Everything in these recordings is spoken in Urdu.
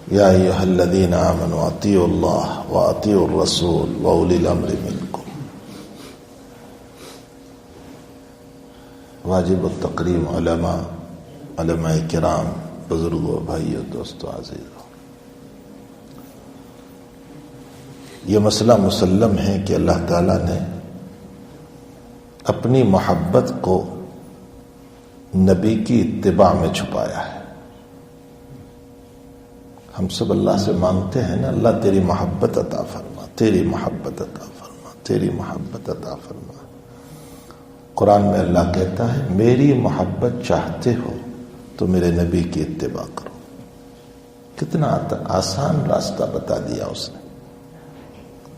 یا ایھا الذین آمنوا اطیعوا اللہ واطیعوا الرسول واولی الامر منکم. واجب التقریم علماء کرام، بزرگوں، بھائیوں، دوستوں، عزیزوں، یہ مسئلہ مسلم ہے کہ اللہ تعالیٰ نے اپنی محبت کو نبی کی اتباع میں چھپایا ہے. ہم سب اللہ سے مانگتے ہیں نا، اللہ تیری محبت عطا فرما، تیری محبت عطا فرما، تیری محبت عطا فرما. قرآن میں اللہ کہتا ہے میری محبت چاہتے ہو تو میرے نبی کی اتباع کرو. کتنا آسان راستہ بتا دیا اس نے،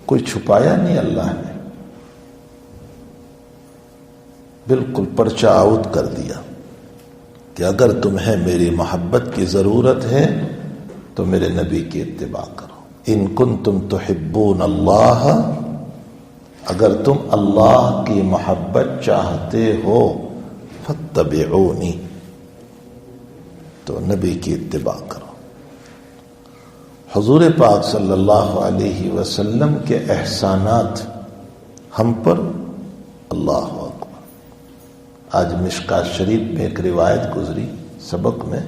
کوئی چھپایا نہیں اللہ نے، بالکل پرچہ آؤٹ کر دیا کہ اگر تمہیں میری محبت کی ضرورت ہے تو میرے نبی کی اتباع کرو. ان کنتم تحبون اللہ، اگر تم اللہ کی محبت چاہتے ہو فاتبعونی، تو نبی کی اتباع کرو. حضور پاک صلی اللہ علیہ وسلم کے احسانات ہم پر، اللہ اکبر. آج مشکات شریف میں ایک روایت گزری سبق میں،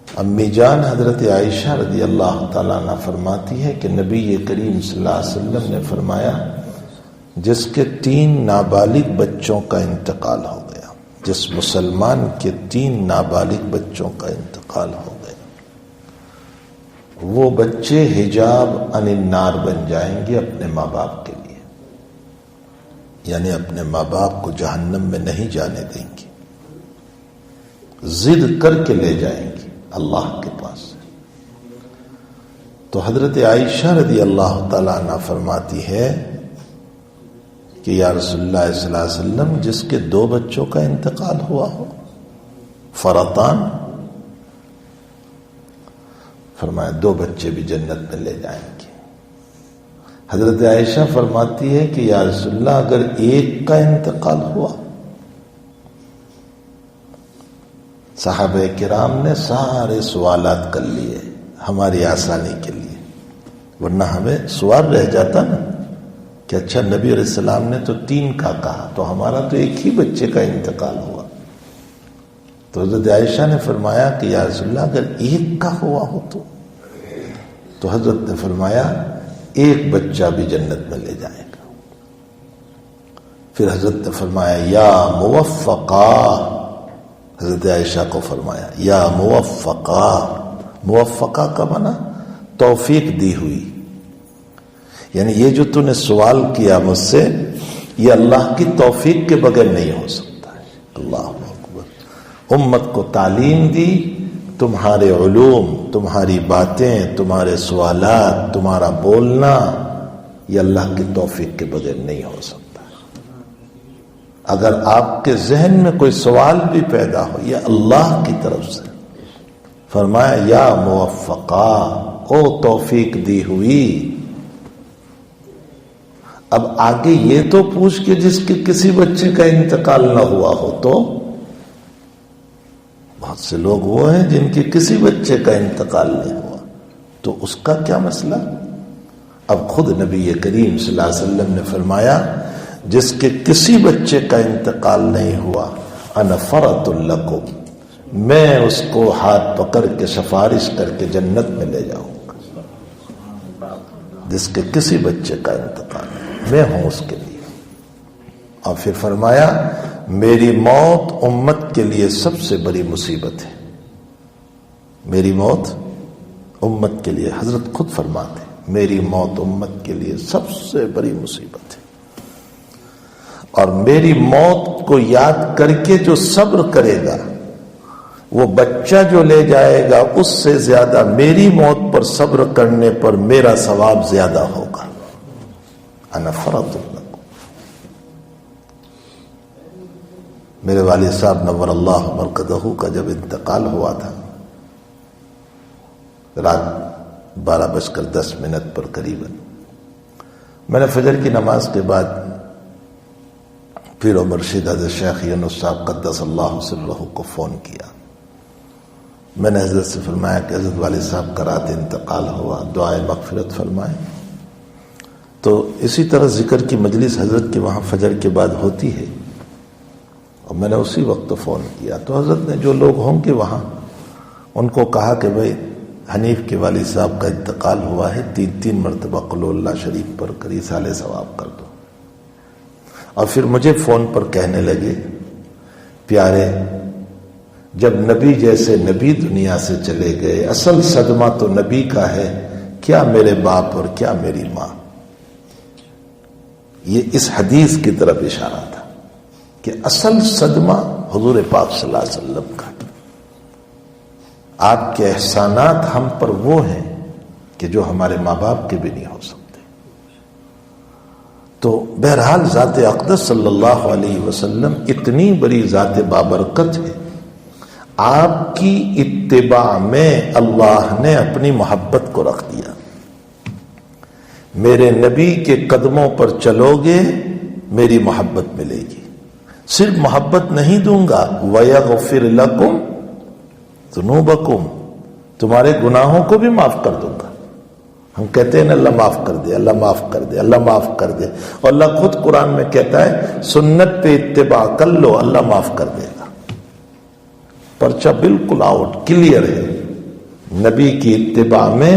امی جان حضرت عائشہ رضی اللہ تعالیٰ عنہ فرماتی ہے کہ نبی کریم صلی اللہ علیہ وسلم نے فرمایا جس کے 3 نابالغ بچوں کا انتقال ہو گیا، جس مسلمان کے 3 نابالغ بچوں کا انتقال ہو گیا، وہ بچے حجاب عن النار بن جائیں گے اپنے ماں باپ کے لیے، یعنی اپنے ماں باپ کو جہنم میں نہیں جانے دیں گے، ضد کر کے لے جائیں گے اللہ کے پاس. تو حضرت عائشہ رضی اللہ تعالیٰ عنہ فرماتی ہے کہ یا رسول اللہ صلی اللہ علیہ وسلم جس کے 2 بچوں کا انتقال ہوا ہو، فرطان، فرمایا 2 بچے بھی جنت میں لے جائیں گے. حضرت عائشہ فرماتی ہے کہ یا رسول اللہ اگر 1 کا انتقال ہوا، صحابہ کرام نے سارے سوالات کر لیے ہماری آسانی کے لیے، ورنہ ہمیں سوال رہ جاتا نا کہ اچھا نبی علیہ السلام نے تو 3 کا کہا، تو ہمارا تو 1 ہی بچے کا انتقال ہوا. تو حضرت عائشہ نے فرمایا کہ یا رسول اللہ اگر 1 کا ہوا ہو تو حضرت نے فرمایا 1 بچہ بھی جنت میں لے جائے گا. پھر حضرت نے فرمایا یا موفقا، حضرت عائشہ کو فرمایا یا موفقا. موفقہ کا معنی توفیق دی ہوئی، یعنی یہ جو تو نے سوال کیا مجھ سے یہ اللہ کی توفیق کے بغیر نہیں ہو سکتا ہے. اللہ اکبر. امت کو تعلیم دی، تمہارے علوم، تمہاری باتیں، تمہارے سوالات، تمہارا بولنا یہ اللہ کی توفیق کے بغیر نہیں ہو سکتا. اگر آپ کے ذہن میں کوئی سوال بھی پیدا ہو یہ اللہ کی طرف سے. فرمایا یا موفقا، او توفیق دی ہوئی. اب آگے یہ تو پوچھ کے جس کے کسی بچے کا انتقال نہ ہوا ہو، تو بہت سے لوگ وہ ہیں جن کے کسی بچے کا انتقال نہیں ہوا، تو اس کا کیا مسئلہ. اب خود نبی کریم صلی اللہ علیہ وسلم نے فرمایا جس کے کسی بچے کا انتقال نہیں ہوا انا فرط لکم، میں اس کو ہاتھ پکڑ کے سفارش کر کے جنت میں لے جاؤں گا. جس کے کسی بچے کا انتقال نہیں، میں ہوں اس کے لیے. اور پھر فرمایا میری موت امت کے لیے سب سے بڑی مصیبت ہے. میری موت امت کے لیے، حضرت خود فرماتے میری موت امت کے لیے سب سے بڑی مصیبت ہے، اور میری موت کو یاد کر کے جو صبر کرے گا وہ بچہ جو لے جائے گا اس سے زیادہ میری موت پر صبر کرنے پر میرا ثواب زیادہ ہوگا. انا فرط لکم. میرے والد صاحب نور اللہ مرقدہ کا جب انتقال ہوا تھا رات 12:10 پر قریباً، میں نے فجر کی نماز کے بعد پیر و مرشد حضرت شیخ یونس صاحب قدس اللہ سرہ کو فون کیا. میں نے حضرت سے فرمایا کہ حضرت والد صاحب کا رات انتقال ہوا، دعائے مغفرت فرمائیں۔ تو اسی طرح ذکر کی مجلس حضرت کے وہاں فجر کے بعد ہوتی ہے، اور میں نے اسی وقت فون کیا تو حضرت نے جو لوگ ہوں گے وہاں ان کو کہا کہ بھائی حنیف کے والد صاحب کا انتقال ہوا ہے، 3 مرتبہ قل اللہ شریف پر کر ایصال ثواب کر دو۔ اور پھر مجھے فون پر کہنے لگے پیارے جب نبی جیسے نبی دنیا سے چلے گئے، اصل صدمہ تو نبی کا ہے، کیا میرے باپ اور کیا میری ماں۔ یہ اس حدیث کی طرف اشارہ تھا کہ اصل صدمہ حضور پاک صلی اللہ علیہ وسلم کا۔ آپ کے احسانات ہم پر وہ ہیں کہ جو ہمارے ماں باپ کے بھی نہیں ہو سکتے۔ تو بہرحال ذات اقدس صلی اللہ علیہ وسلم اتنی بڑی ذات بابرکت ہے، آپ کی اتباع میں اللہ نے اپنی محبت کو رکھ دیا۔ میرے نبی کے قدموں پر چلو گے میری محبت ملے گی، صرف محبت نہیں دوں گا، وَيَغْفِرْ لَكُمْ ذُنُوبَكُمْ، تمہارے گناہوں کو بھی معاف کر دوں گا۔ ہم کہتے ہیں اللہ معاف کر دے، اللہ معاف کر دے، اللہ معاف کر دے، اور اللہ خود قرآن میں کہتا ہے سنت پہ اتباع کر لو اللہ معاف کر دے گا۔ پرچہ بالکل آؤٹ کلیئر ہے، نبی کی اتباع میں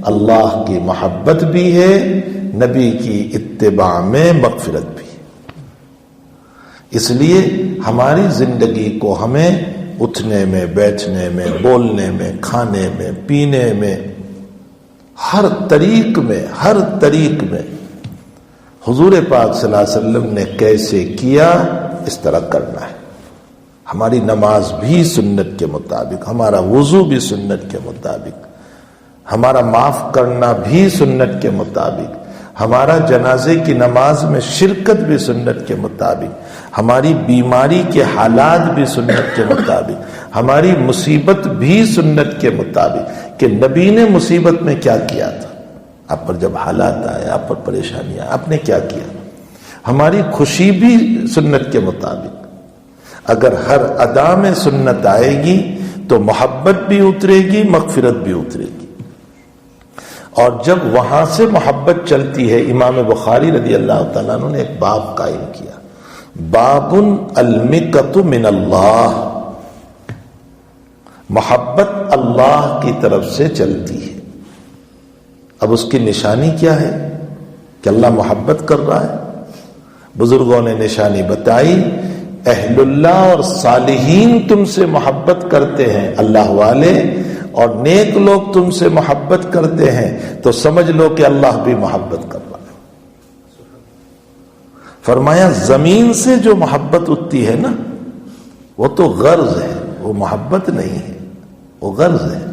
اللہ کی محبت بھی ہے، نبی کی اتباع میں مغفرت بھی ہے۔ اس لیے ہماری زندگی کو ہمیں اٹھنے میں، بیٹھنے میں، بولنے میں، کھانے میں، پینے میں، ہر طریق میں حضور پاک صلی اللہ علیہ وسلم نے کیسے کیا اس طرح کرنا ہے۔ ہماری نماز بھی سنت کے مطابق، ہمارا وضو بھی سنت کے مطابق، ہمارا معاف کرنا بھی سنت کے مطابق، ہمارا جنازے کی نماز میں شرکت بھی سنت کے مطابق، ہماری بیماری کے حالات بھی سنت کے مطابق، ہماری مصیبت بھی سنت کے مطابق کہ نبی نے مصیبت میں کیا کیا تھا، آپ پر جب حالات آئے، آپ پر پریشانی آئے، آپ نے کیا کیا۔ ہماری خوشی بھی سنت کے مطابق۔ اگر ہر ادا میں سنت آئے گی تو محبت بھی اترے گی، مغفرت بھی اترے گی۔ اور جب وہاں سے محبت چلتی ہے، امام بخاری رضی اللہ تعالیٰ عنہ نے ایک باب قائم کیا، باب المکۃ من اللہ، محبت اللہ کی طرف سے چلتی ہے۔ اب اس کی نشانی کیا ہے کہ اللہ محبت کر رہا ہے؟ بزرگوں نے نشانی بتائی، اہل اللہ اور صالحین تم سے محبت کرتے ہیں، اللہ والے اور نیک لوگ تم سے محبت کرتے ہیں، تو سمجھ لو کہ اللہ بھی محبت کر رہا ہے۔ فرمایا زمین سے جو محبت اٹھتی ہے نا وہ تو غرض ہے، وہ محبت نہیں ہے، وہ غرض ہے۔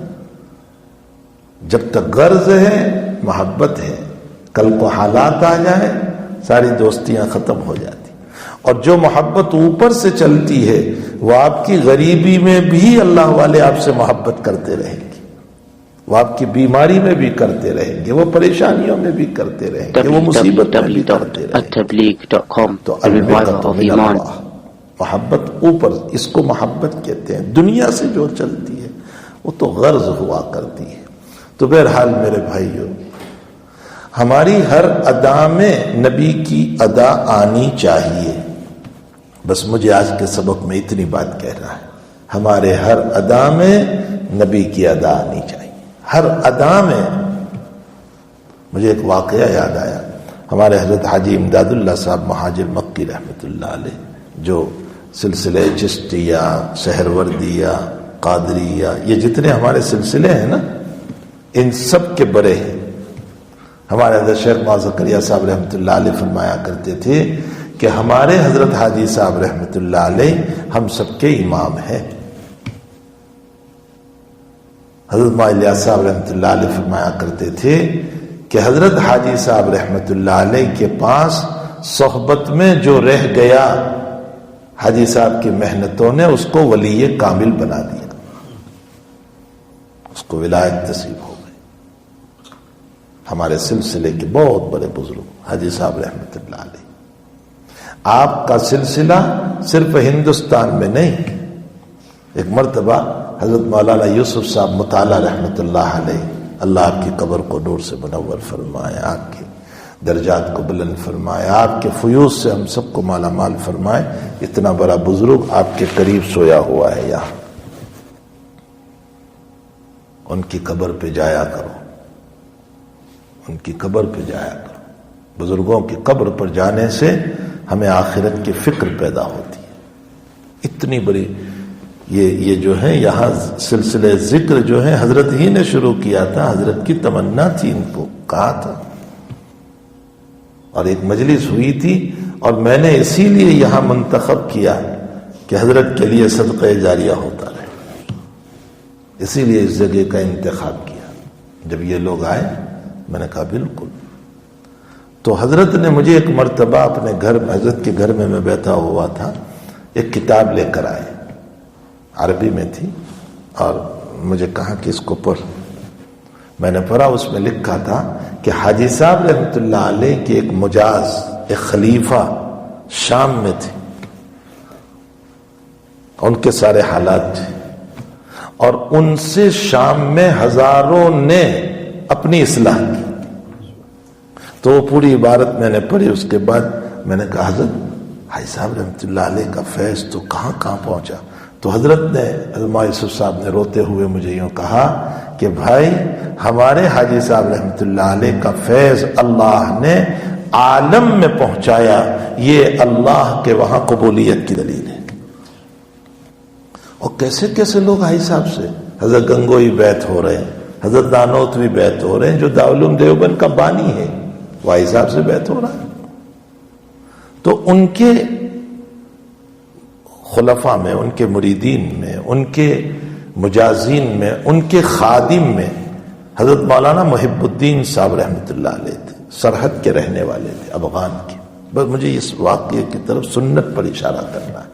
جب تک غرض ہے محبت ہے، کل کو حالات آ جائیں ساری دوستیاں ختم ہو جاتی۔ اور جو محبت اوپر سے چلتی ہے وہ آپ کی غریبی میں بھی اللہ والے آپ سے محبت کرتے رہیں گے، وہ آپ کی بیماری میں بھی کرتے رہیں گے، وہ پریشانیوں میں بھی کرتے رہیں گے، وہ مصیبت میں بھی کرتے رہیں گے۔ تو المکۃ من اللہ، محبت اوپر، اس کو محبت کہتے ہیں۔ دنیا سے جو چلتی ہے وہ تو غرض ہوا کرتی ہے۔ تو بہرحال میرے بھائیو، ہماری ہر ادا میں نبی کی ادا آنی چاہیے۔ بس مجھے آج کے سبق میں اتنی بات کہہ رہا ہے، ہمارے ہر ادا میں نبی کی ادا آنی چاہیے، ہر ادا میں۔ مجھے ایک واقعہ یاد آیا، ہمارے حضرت حاجی امداد اللہ صاحب مہاجر مکی رحمۃ اللہ علیہ، جو سلسلہ چشتیہ، سہروردیہ، قادریہ، یہ جتنے ہمارے سلسلے ہیں نا ان سب کے بڑے ہیں۔ ہمارے حضرت شیخ مولانا زکریا صاحب رحمۃ اللہ علیہ فرمایا کرتے تھے کہ ہمارے حضرت حاجی صاحب رحمۃ اللہ علیہ ہم سب کے امام ہیں۔ حضرت مولانا صاحب رحمۃ اللہ علیہ فرمایا کرتے تھے کہ حضرت حاجی صاحب رحمۃ اللہ علیہ کے پاس صحبت میں جو رہ گیا، حاجی صاحب کی محنتوں نے اس کو ولی کامل بنا دیا، اس کو ولایت نصیب ہو گئی۔ ہمارے سلسلے کے بہت بڑے بزرگ حاجی صاحب رحمۃ اللہ علیہ، آپ کا سلسلہ صرف ہندوستان میں نہیں۔ ایک مرتبہ حضرت مولانا یوسف صاحب مطالعہ رحمۃ اللہ علیہ، اللہ آپ کی قبر کو نور سے منور فرمائے، آپ کے درجات کو بلند فرمائے، آپ کے فیوض سے ہم سب کو مالا مال فرمائے۔ اتنا بڑا بزرگ آپ کے قریب سویا ہوا ہے یہاں، ان کی قبر پہ جایا کرو، ان کی قبر پہ جایا کرو۔ بزرگوں کی قبر پر جانے سے ہمیں آخرت کی فکر پیدا ہوتی ہے۔ اتنی بڑی یہ جو ہے یہاں سلسلہ ذکر جو ہے حضرت ہی نے شروع کیا تھا، حضرت کی تمنا تھی، ان کو کہا تھا، اور ایک مجلس ہوئی تھی، اور میں نے اسی لیے یہاں منتخب کیا کہ حضرت کے لیے صدقہ جاریہ ہوتا رہے، اسی لیے اس جگہ کا انتخاب کیا۔ جب یہ لوگ آئے میں نے کہا بالکل۔ تو حضرت نے مجھے ایک مرتبہ اپنے گھر، حضرت کے گھر میں بیٹھا ہوا تھا، ایک کتاب لے کر آئے، عربی میں تھی، اور مجھے کہا کہ اس کو پڑھ۔ میں نے پڑھا، اس میں لکھا تھا کہ حاجی صاحب رحمۃ اللہ علیہ کے ایک مجاز، ایک خلیفہ شام میں تھے، ان کے سارے حالات تھے، اور ان سے شام میں ہزاروں نے اپنی اصلاح کی۔ تو وہ پوری عبارت میں نے پڑھی، اس کے بعد میں نے کہا حضرت حاجی صاحب رحمۃ اللہ علیہ کا فیض تو کہاں کہاں پہنچا۔ تو حضرت نے، حضرت یوسف صاحب نے روتے ہوئے مجھے یوں کہا کہ بھائی ہمارے حاجی صاحب رحمۃ اللہ علیہ کا فیض اللہ نے عالم میں پہنچایا، یہ اللہ کے وہاں قبولیت کی دلیل ہے۔ اور کیسے کیسے لوگ حاجی صاحب سے، حضرت گنگوئی بیعت ہو رہے ہیں، حضرت دانوتوی بیعت ہو رہے ہیں، جو دارالعلوم دیوبند کا بانی ہے، وہ حاجی صاحب سے بیعت ہو رہا ہے۔ تو ان کے خلفاء میں، ان کے مریدین میں، ان کے مجازین میں، ان کے خادم میں حضرت مولانا محب الدین صاحب رحمۃ اللہ علیہ تھے، سرحد کے رہنے والے تھے، افغان کے۔ بس مجھے اس واقعے کی طرف سنت پر اشارہ کرنا ہے۔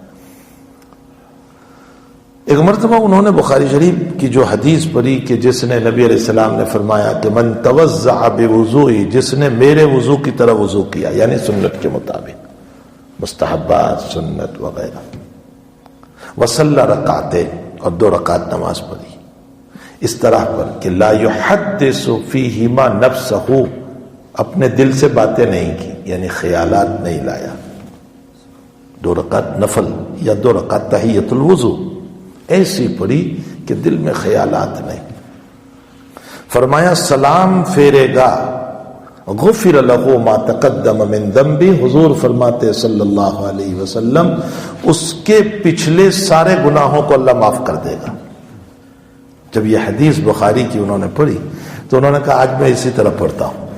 ایک مرتبہ انہوں نے بخاری شریف کی جو حدیث پڑھی کہ جس نے، نبی علیہ السلام نے فرمایا کہ من توضع بوضوئی، جس نے میرے وضو کی طرح وضو کیا، یعنی سنت کے مطابق، مستحبات، سنت وغیرہ، وصلی رکعتین، اور 2 رکعت نماز پڑھی، اس طرح پر کہ لا یحدث فیہما نفسہ، اپنے دل سے باتیں نہیں کی، یعنی خیالات نہیں لایا، 2 رکعت نفل یا 2 رکعت تحیۃ الوضو ایسی پڑھی کہ دل میں خیالات نہیں۔ فرمایا سلام پھیرے گا، غفر لہ ما تقدم من ذنبی، حضور فرماتے صلی اللہ علیہ وسلم اس کے پچھلے سارے گناہوں کو اللہ معاف کر دے گا۔ جب یہ حدیث بخاری کی انہوں نے پڑھی تو انہوں نے کہا آج میں اسی طرح پڑھتا ہوں۔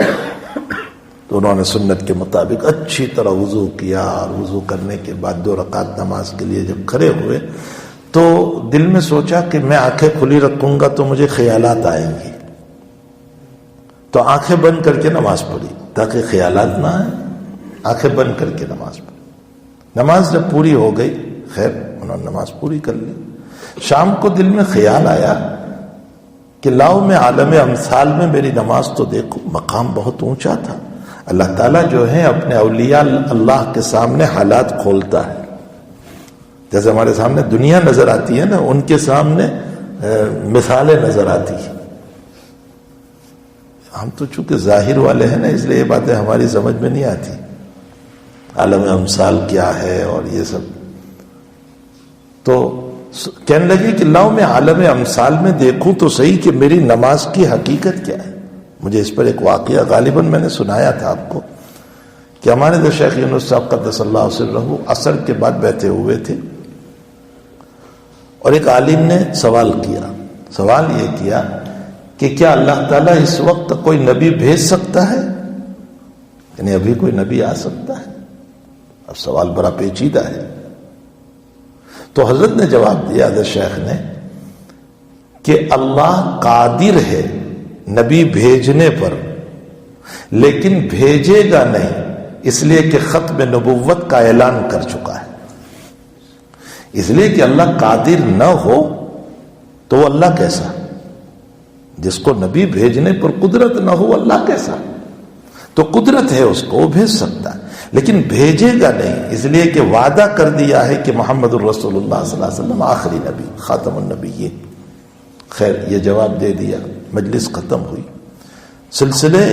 تو انہوں نے سنت کے مطابق اچھی طرح وضو کیا، اور وضو کرنے کے بعد 2 رکعت نماز کے لیے جب کھڑے ہوئے تو دل میں سوچا کہ میں آنکھیں کھلی رکھوں گا تو مجھے خیالات آئیں گے، تو آنکھیں بند کر کے نماز پڑھی تاکہ خیالات نہ آئیں، آنکھیں بند کر کے نماز پڑھی۔ نماز جب پوری ہو گئی، خیر انہوں نے نماز پوری کر لی، شام کو دل میں خیال آیا کہ لاؤ میں عالم امثال میں میری نماز تو دیکھو، مقام بہت اونچا تھا، اللہ تعالیٰ جو ہے اپنے اولیاء اللہ کے سامنے حالات کھولتا ہے، جیسے ہمارے سامنے دنیا نظر آتی ہے نا، ان کے سامنے مثالیں نظر آتی ہیں۔ ہم تو چونکہ ظاہر والے ہیں نا، اس لیے یہ باتیں ہماری سمجھ میں نہیں آتی، عالم امثال کیا ہے اور یہ سب۔ تو کہنے لگے کہ لاؤ میں عالم امثال میں دیکھوں تو صحیح کہ میری نماز کی حقیقت کیا ہے۔ مجھے اس پر ایک واقعہ غالباً میں نے سنایا تھا آپ کو کہ ہمارے جو شیخ یونس صاحب قدس اللہ سرہ عصر کے بعد بیٹھے ہوئے تھے، اور ایک عالم نے سوال کیا، سوال یہ کیا کہ کیا اللہ تعالیٰ اس وقت کوئی نبی بھیج سکتا ہے، یعنی ابھی کوئی نبی آ سکتا ہے؟ اب سوال بڑا پیچیدہ ہے۔ تو حضرت نے جواب دیا، حضرت شیخ نے، کہ اللہ قادر ہے نبی بھیجنے پر، لیکن بھیجے گا نہیں، اس لیے کہ ختم نبوت کا اعلان کر چکا ہے۔ اس لیے کہ اللہ قادر نہ ہو تو وہ اللہ کیسا؟ جس کو نبی بھیجنے پر قدرت نہ ہو اللہ کیسا؟ تو قدرت ہے اس کو، وہ بھیج سکتا ہے، لیکن بھیجے گا نہیں، اس لیے کہ وعدہ کر دیا ہے کہ محمد الرسول اللہ صلی اللہ علیہ وسلم آخری نبی، خاتم النبیین۔ خیر یہ جواب دے دیا، مجلس ختم ہوئی. سلسلے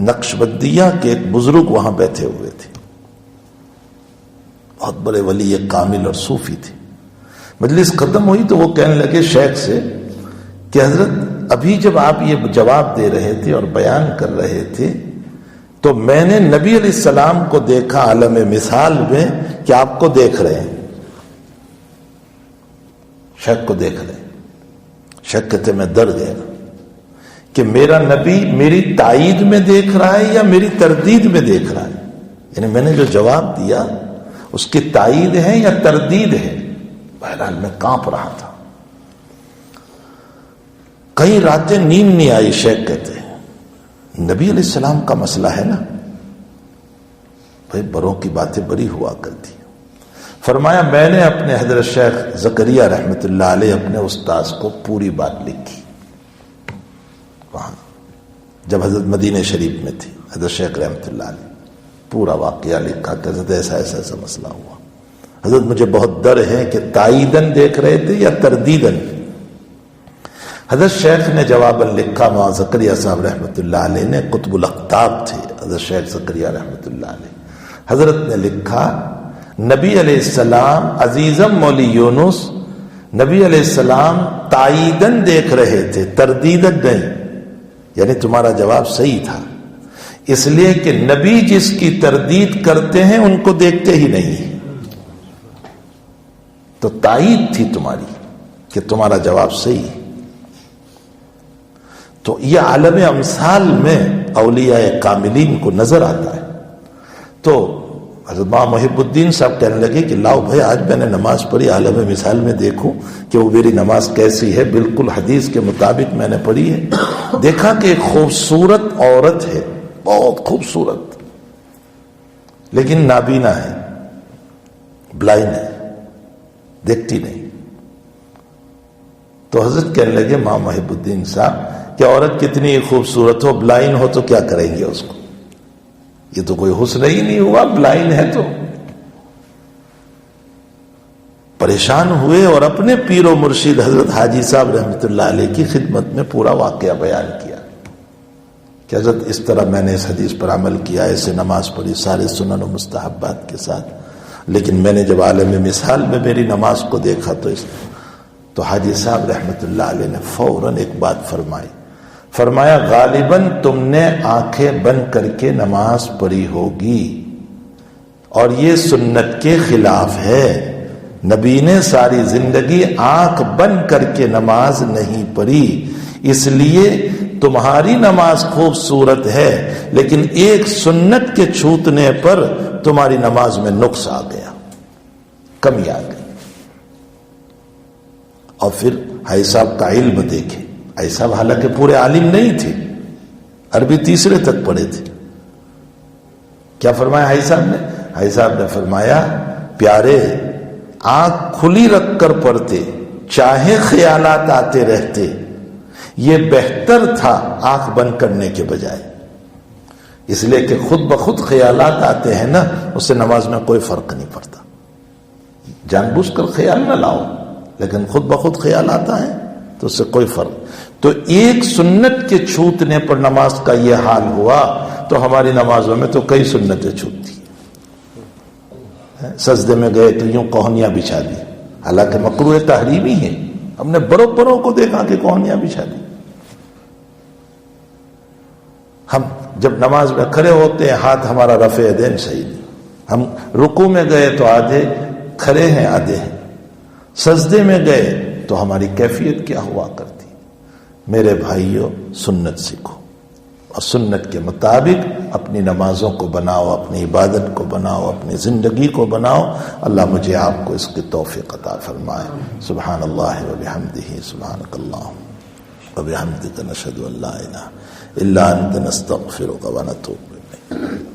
نقش بندیہ کے ایک بزرگ وہاں بیٹھے ہوئے تھے، بہت بڑے ولی کامل اور صوفی تھے. مجلس ختم ہوئی تو وہ کہنے لگے شیخ سے کہ حضرت ابھی جب آپ یہ جواب دے رہے تھے اور بیان کر رہے تھے تو میں نے نبی علیہ السلام کو دیکھا عالم مثال میں کہ آپ کو دیکھ رہے ہیں. شیخ کو دیکھ رہے ہیں. شیخ کہتے میں ڈر گیا کہ میرا نبی میری تائید میں دیکھ رہا ہے یا میری تردید میں دیکھ رہا ہے. یعنی میں نے جو جواب دیا اس کی تائید ہے یا تردید ہے. بہرحال میں کانپ رہا تھا. کئی راتیں نیند نہیں آئی. شیخ کہتے ہیں نبی علیہ السلام کا مسئلہ ہے نا بھائی، بڑوں کی باتیں بڑی ہوا کرتی. فرمایا میں نے اپنے حضرت شیخ زکریا رحمت اللہ علیہ اپنے استاذ کو پوری بات لکھی وہاں جب حضرت مدینہ شریف میں تھی. حضرت شیخ رحمت اللہ علیہ پورا واقعہ لکھا کہ حضرت ایسا ایسا ایسا مسئلہ ہوا. حضرت مجھے بہت ڈر ہے کہ تائیدن دیکھ رہے تھے یا تردیدن. حضرت شیخ نے جواباً لکھا. وہاں زکریا صاحب رحمت اللہ علیہ نے قطب الاقطاب تھے حضرت شیخ زکریا رحمت اللہ علیہ. حضرت نے لکھا نبی علیہ السلام عزیزم مولی یونس نبی علیہ السلام تائیدن دیکھ رہے تھے، تردیدن نہیں. یعنی تمہارا جواب صحیح تھا، اس لیے کہ نبی جس کی تردید کرتے ہیں ان کو دیکھتے ہی نہیں. تو تائید تھی تمہاری کہ تمہارا جواب صحیح. تو یہ عالم امثال میں اولیاء کاملین کو نظر آتا ہے. تو حضرت ماں محب الدین صاحب کہنے لگے کہ لاؤ بھائی آج میں نے نماز پڑھی، عالم مثال میں دیکھوں کہ وہ میری نماز کیسی ہے. بالکل حدیث کے مطابق میں نے پڑھی ہے. دیکھا کہ ایک خوبصورت عورت ہے، بہت خوبصورت، لیکن نابینا ہے، بلائنڈ ہے، دیکھتی نہیں. تو حضرت کہنے لگے ماں محب الدین صاحب کہ عورت کتنی خوبصورت ہو، بلائنڈ ہو تو کیا کریں گے اس کو؟ یہ تو کوئی حسن ہی نہیں ہوا، بلائنڈ ہے. تو پریشان ہوئے اور اپنے پیر و مرشد حضرت حاجی صاحب رحمت اللہ علیہ کی خدمت میں پورا واقعہ بیان کیا کہ حضرت اس طرح میں نے اس حدیث پر عمل کیا، ایسے نماز پڑھی سارے سنن و مستحبات کے ساتھ، لیکن میں نے جب عالم مثال میں میری نماز کو دیکھا تو حاجی صاحب رحمت اللہ علیہ نے فوراً ایک بات فرمایا غالباً تم نے آنکھیں بند کر کے نماز پڑھی ہوگی اور یہ سنت کے خلاف ہے. نبی نے ساری زندگی آنکھ بند کر کے نماز نہیں پڑھی، اس لیے تمہاری نماز خوبصورت ہے لیکن ایک سنت کے چھوٹنے پر تمہاری نماز میں نقص آ گیا، کمی آ گئی. اور پھر حاجی صاحب کا علم دیکھے. حاجی صاحب حالانکہ پورے عالم نہیں تھے، عربی تیسرے تک پڑھے تھے. کیا فرمایا حاجی صاحب نے فرمایا پیارے آنکھ کھلی رکھ کر پڑھتے، چاہے خیالات آتے رہتے، یہ بہتر تھا آنکھ بند کرنے کے بجائے. اس لیے کہ خود بخود خیالات آتے ہیں نا، اس سے نماز میں کوئی فرق نہیں پڑتا. جان بوجھ کر خیال نہ لاؤ، لیکن خود بخود خیال آتا ہے تو اس سے کوئی فرق. تو ایک سنت کے چھوٹنے پر نماز کا یہ حال ہوا تو ہماری نمازوں میں تو کئی سنتیں چھوٹتی. سجدے میں گئے تو یوں کوہنیاں بچھا دی، حالانکہ مکروہ تحریمی ہے. ہم نے بڑوں کو دیکھا کہ کوہنیاں بچھا دی. ہم جب نماز میں کھڑے ہوتے ہیں ہاتھ ہمارا رفع یدین صحیح نہیں. ہم رکوع میں گئے تو آدھے کھڑے ہیں آدھے ہیں. سجدے میں گئے تو ہماری کیفیت کیا ہوا کرتی. میرے بھائیوں سنت سیکھو اور سنت کے مطابق اپنی نمازوں کو بناؤ، اپنی عبادت کو بناؤ، اپنی زندگی کو بناؤ. اللہ مجھے آپ کو اس کی توفیق عطا فرمائے. سبحان اللہ و بحمدہ، سبحانک اللہم و بحمدک، نشہد ان لا الہ الا انت، نستغفرک و نتوب الیک.